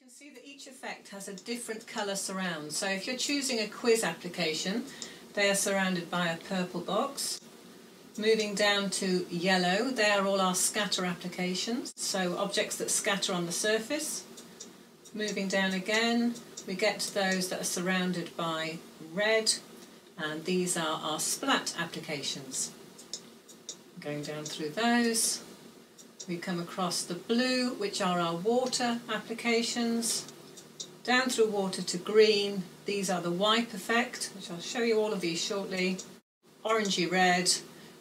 can see that each effect has a different colour surround. So if you're choosing a quiz application, they are surrounded by a purple box. Moving down to yellow, they are all our scatter applications, so objects that scatter on the surface. Moving down again, we get to those that are surrounded by red, and these are our splat applications. Going down through those, we come across the blue, which are our water applications. Down through water to green, these are the wipe effect, which I'll show you all of these shortly. Orangey red,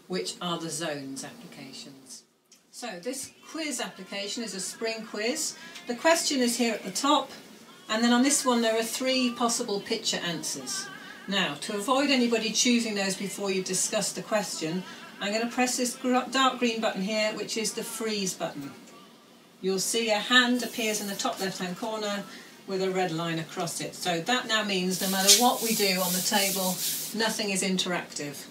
which are the zones applications. So this quiz application is a spring quiz. The question is here at the top, and then on this one there are 3 possible picture answers. Now, to avoid anybody choosing those before you discuss the question, I'm going to press this dark green button here, which is the freeze button. You'll see a hand appears in the top left hand corner with a red line across it. So that now means no matter what we do on the table, nothing is interactive.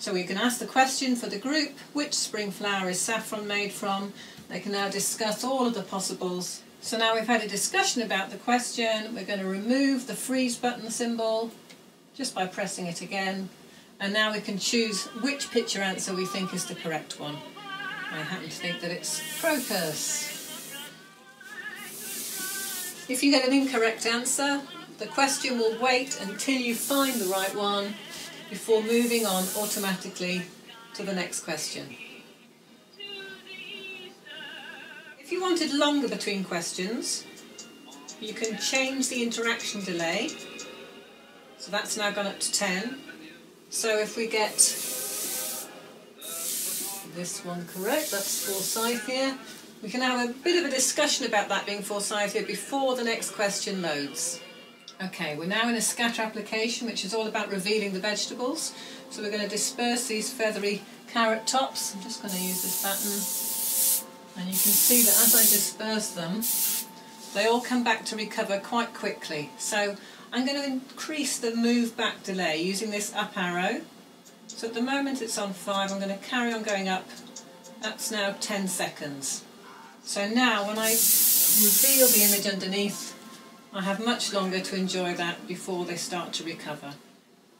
So we can ask the question for the group, which spring flower is saffron made from? They can now discuss all of the possibles. So now we've had a discussion about the question, we're going to remove the freeze button symbol just by pressing it again. And now we can choose which picture answer we think is the correct one. I happen to think that it's crocus. If you get an incorrect answer, the question will wait until you find the right one before moving on automatically to the next question. If you wanted longer between questions, you can change the interaction delay. So that's now gone up to 10. So if we get this one correct, that's Forsythia, we can have a bit of a discussion about that being Forsythia before the next question loads. Okay, we're now in a scatter application, which is all about revealing the vegetables. So we're going to disperse these feathery carrot tops. I'm just going to use this button. And you can see that as I disperse them, they all come back to recover quite quickly. So I'm going to increase the move back delay using this up arrow. So at the moment it's on 5, I'm going to carry on going up. That's now 10 seconds. So now when I reveal the image underneath, I have much longer to enjoy that before they start to recover.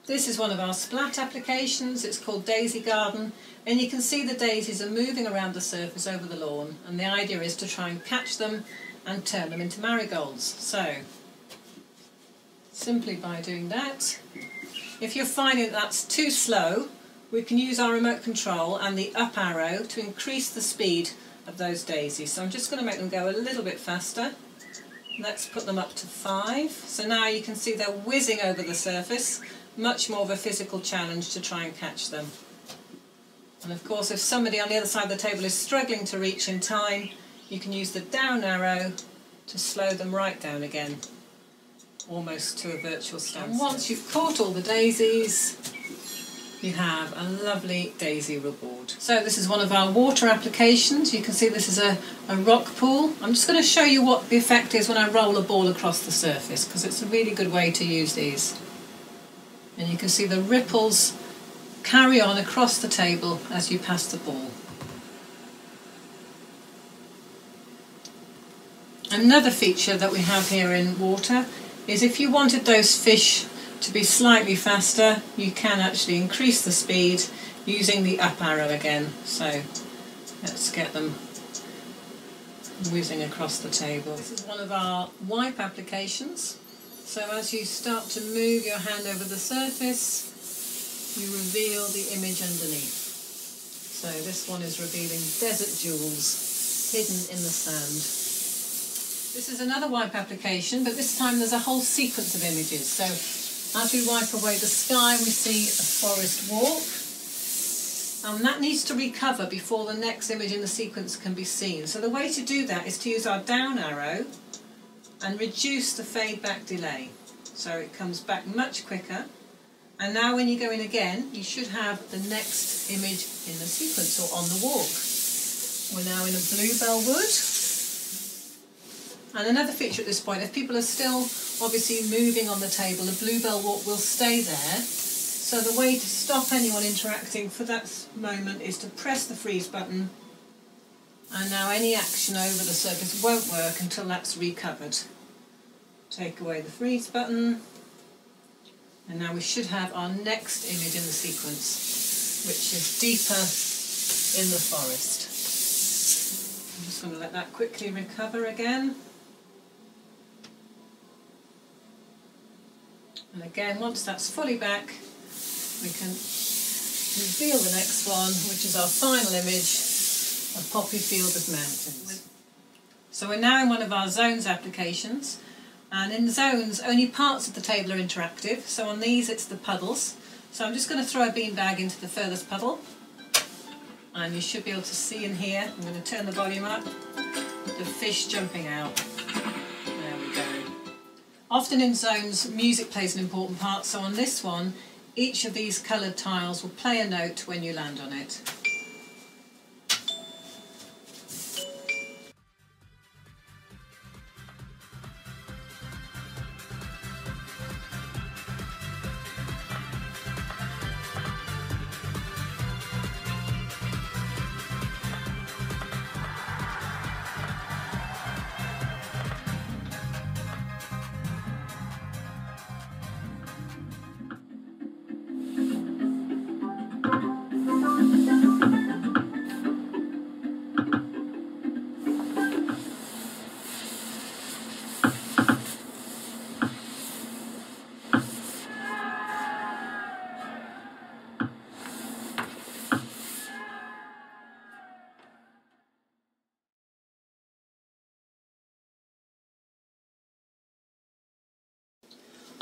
This is one of our splat applications. It's called Daisy Garden, and you can see the daisies are moving around the surface over the lawn, and the idea is to try and catch them and turn them into marigolds. So simply by doing that, if you're finding that's too slow, we can use our remote control and the up arrow to increase the speed of those daisies. So I'm just going to make them go a little bit faster. Let's put them up to 5. So now you can see they're whizzing over the surface, much more of a physical challenge to try and catch them. And of course, if somebody on the other side of the table is struggling to reach in time, you can use the down arrow to slow them right down again, almost to a virtual standstill. And once you've caught all the daisies, you have a lovely daisy reward. So this is one of our water applications. You can see this is a rock pool. I'm just going to show you what the effect is when I roll a ball across the surface, because it's a really good way to use these. And you can see the ripples carry on across the table as you pass the ball. Another feature that we have here in water is if you wanted those fish to be slightly faster, you can actually increase the speed using the up arrow again. So let's get them whizzing across the table. This is one of our wipe applications. So as you start to move your hand over the surface, you reveal the image underneath. So this one is revealing desert jewels hidden in the sand. This is another wipe application, but this time there's a whole sequence of images. So as we wipe away the sky, we see a forest walk, and that needs to recover before the next image in the sequence can be seen. So the way to do that is to use our down arrow and reduce the fade back delay. So it comes back much quicker, and now when you go in again, you should have the next image in the sequence or on the walk. We're now in a bluebell wood. And another feature at this point, if people are still obviously moving on the table, the bluebell walk will stay there. So the way to stop anyone interacting for that moment is to press the freeze button, and now any action over the surface won't work until that's recovered. Take away the freeze button, and now we should have our next image in the sequence, which is deeper in the forest. I'm just going to let that quickly recover again. And again, once that's fully back, we can reveal the next one, which is our final image, a poppy field of mountains. So we're now in one of our zones applications, and in zones only parts of the table are interactive. So on these it's the puddles. So I'm just going to throw a beanbag into the furthest puddle, and you should be able to see in here, I'm going to turn the volume up, the fish jumping out. There we go. Often in zones music plays an important part, so on this one each of these coloured tiles will play a note when you land on it.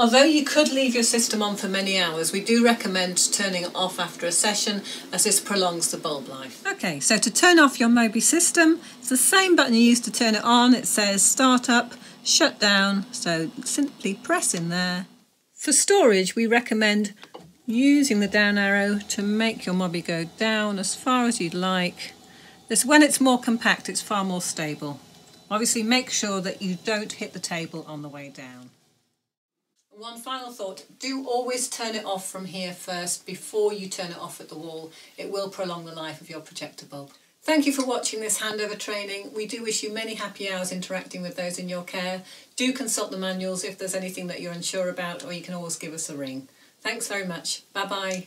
Although you could leave your system on for many hours, we do recommend turning it off after a session, as this prolongs the bulb life. Okay, so to turn off your Moby system, it's the same button you used to turn it on. It says start up, shut down, so simply press in there. For storage, we recommend using the down arrow to make your Moby go down as far as you'd like. When it's more compact, it's far more stable. Obviously, make sure that you don't hit the table on the way down. One final thought, do always turn it off from here first before you turn it off at the wall. It will prolong the life of your projector bulb. Thank you for watching this handover training. We do wish you many happy hours interacting with those in your care. Do consult the manuals if there's anything that you're unsure about, or you can always give us a ring. Thanks very much. Bye bye.